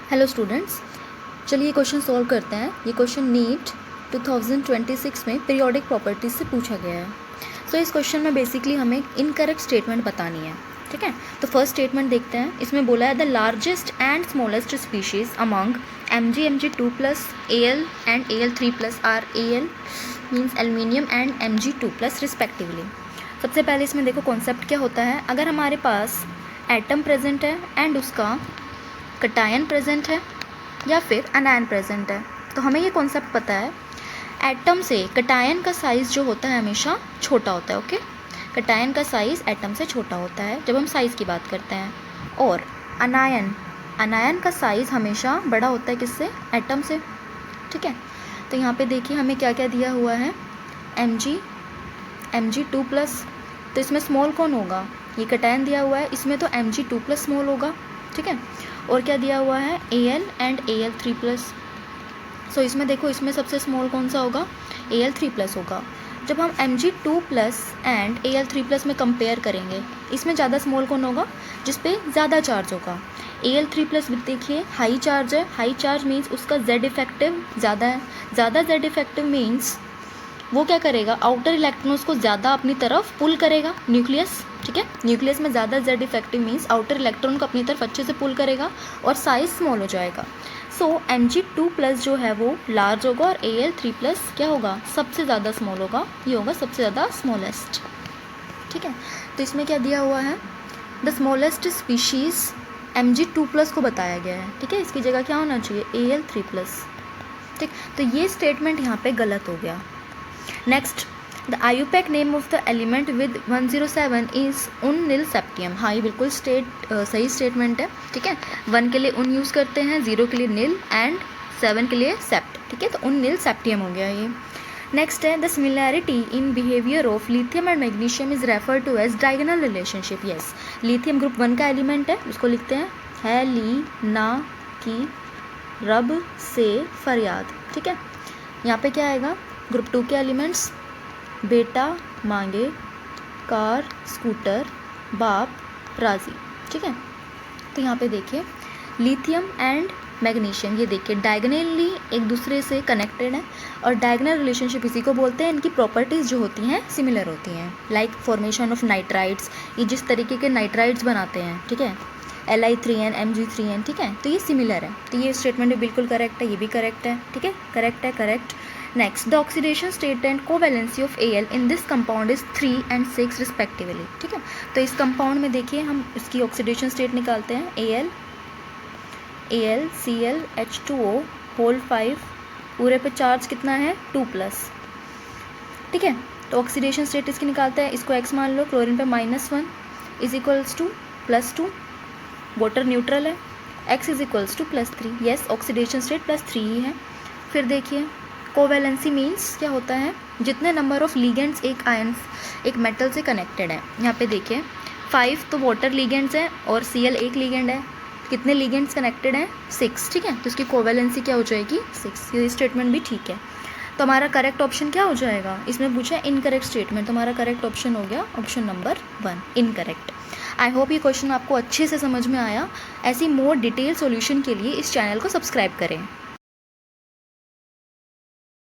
Hello students, चलिए question solve करते हैं। ये क्वेश्चन नीट 2026 में पीरियोडिक प्रॉपर्टीज से पूछा गया है। सो इस क्वेश्चन में बेसिकली हमें इनकरेक्ट स्टेटमेंट बतानी है, ठीक है। तो फर्स्ट स्टेटमेंट देखते हैं। इसमें बोला है the largest and smallest species among Mg2 plus Al and Al3 plus are Al means aluminium and Mg2 plus respectively. सबसे पहले इसमें देखो कॉन्सेप्ट क्या होता है। अगर हमारे पास एटम प्रेजेंट है एंड उसका कटायन प्रेजेंट है या फिर अनायन प्रेजेंट है, तो हमें ये कॉन्सेप्ट पता है। एटम से कटायन का साइज़ जो होता है हमेशा छोटा होता है, ओके। कटायन का साइज़ एटम से छोटा होता है जब हम साइज़ की बात करते हैं। और अनायन का साइज़ हमेशा बड़ा होता है किससे? एटम से, ठीक है। तो यहाँ पे देखिए हमें क्या क्या दिया हुआ है। Mg2 प्लस, तो इसमें स्मॉल कौन होगा? ये कटायन दिया हुआ है, इसमें तो Mg2 प्लस स्मॉल होगा, ठीक है। और क्या दिया हुआ है? Al and Al3 plus. सो इसमें देखो, इसमें सबसे स्मॉल कौन सा होगा? Al3 प्लस होगा। जब हम Mg2 plus and Al3 plus में कंपेयर करेंगे, इसमें ज़्यादा स्मॉल कौन होगा? जिस पे ज़्यादा चार्ज होगा। Al3 प्लस देखिए हाई चार्ज है। हाई चार्ज मीन्स उसका Z इफेक्टिव ज़्यादा है। ज़्यादा Z इफेक्टिव मीन्स वो क्या करेगा? आउटर इलेक्ट्रॉन्स को ज़्यादा अपनी तरफ पुल करेगा, न्यूक्लियस, ठीक है। न्यूक्लियस में ज़्यादा Z effective means outer electron को अपनी तरफ अच्छे से पुल करेगा और साइज स्मॉल हो जाएगा। सो Mg2 प्लस जो है वो लार्ज होगा और Al3 प्लस क्या होगा? सबसे ज़्यादा स्मॉल होगा। ये होगा सबसे ज़्यादा स्मॉलेस्ट, ठीक है। तो इसमें क्या दिया हुआ है? The smallest species Mg2 plus को बताया गया है, ठीक है। इसकी जगह क्या होना चाहिए? Al3 प्लस, ठीक। तो ये स्टेटमेंट यहाँ पे गलत हो गया। Next, the IUPAC name of the element with 107 is उन नील सेप्टियम। हाँ, ये बिल्कुल सही स्टेटमेंट है, ठीक है। 1 के लिए उन यूज़ करते हैं, 0 के लिए नील एंड 7 के लिए सेप्ट, ठीक है। तो उन नील सेप्टियम हो गया ये। नेक्स्ट है the similarity in behaviour of lithium and magnesium is refer to as diagonal relationship. Yes, lithium group 1 का एलिमेंट है, उसको लिखते हैं है ली ना की रब से फरियाद, ठीक है। यहाँ पे क्या आएगा? ग्रुप 2 के एलिमेंट्स बेटा मांगे कार स्कूटर बाप राजी, ठीक है। तो यहाँ पे देखिए लिथियम एंड मैग्नीशियम, ये देखिए डायगोनली एक दूसरे से कनेक्टेड है और डायगोनल रिलेशनशिप इसी को बोलते हैं। इनकी प्रॉपर्टीज़ जो होती हैं सिमिलर होती हैं, लाइक फॉर्मेशन ऑफ नाइट्राइड्स। ये जिस तरीके के नाइट्राइड्स बनाते हैं, ठीक है, Li3n Mg3n, ठीक है। तो ये सिमिलर है। तो ये स्टेटमेंट भी बिल्कुल करेक्ट है, ये भी करेक्ट है, ठीक है। करेक्ट है, correct. Next, the oxidation state and covalency of Al in this compound is 3 and 6 respectively, ठीक है। तो इस कंपाउंड में देखिए हम इसकी ऑक्सीडेशन स्टेट निकालते हैं। AlClH2O होल 5, पूरे पे चार्ज कितना है? 2 प्लस, ठीक है। तो ऑक्सीडेशन स्टेट इसकी निकालते हैं। इसको x मान लो, क्लोरीन पे -1 is equals to +2, water neutral है, x is equals to +3। Yes, oxidation state +3 ही है। फिर देखिए कोवैलेंसी मीन्स क्या होता है? जितने नंबर ऑफ लीगेंड्स एक मेटल से कनेक्टेड है। यहाँ पे देखिए 5 तो वाटर लीगेंड्स हैं और Cl एक लीगेंड है। कितने लीगेंड्स कनेक्टेड हैं? 6, ठीक है। तो इसकी कोवैलेंसी क्या हो जाएगी? 6। ये स्टेटमेंट भी ठीक है। तो हमारा करेक्ट ऑप्शन क्या हो जाएगा? इसमें पूछा है इनकरेक्ट स्टेटमेंट, तो हमारा करेक्ट ऑप्शन हो गया option number 1, incorrect. I hope ये क्वेश्चन आपको अच्छे से समझ में आया। ऐसी मोर डिटेल सॉल्यूशन के लिए इस चैनल को सब्सक्राइब करें।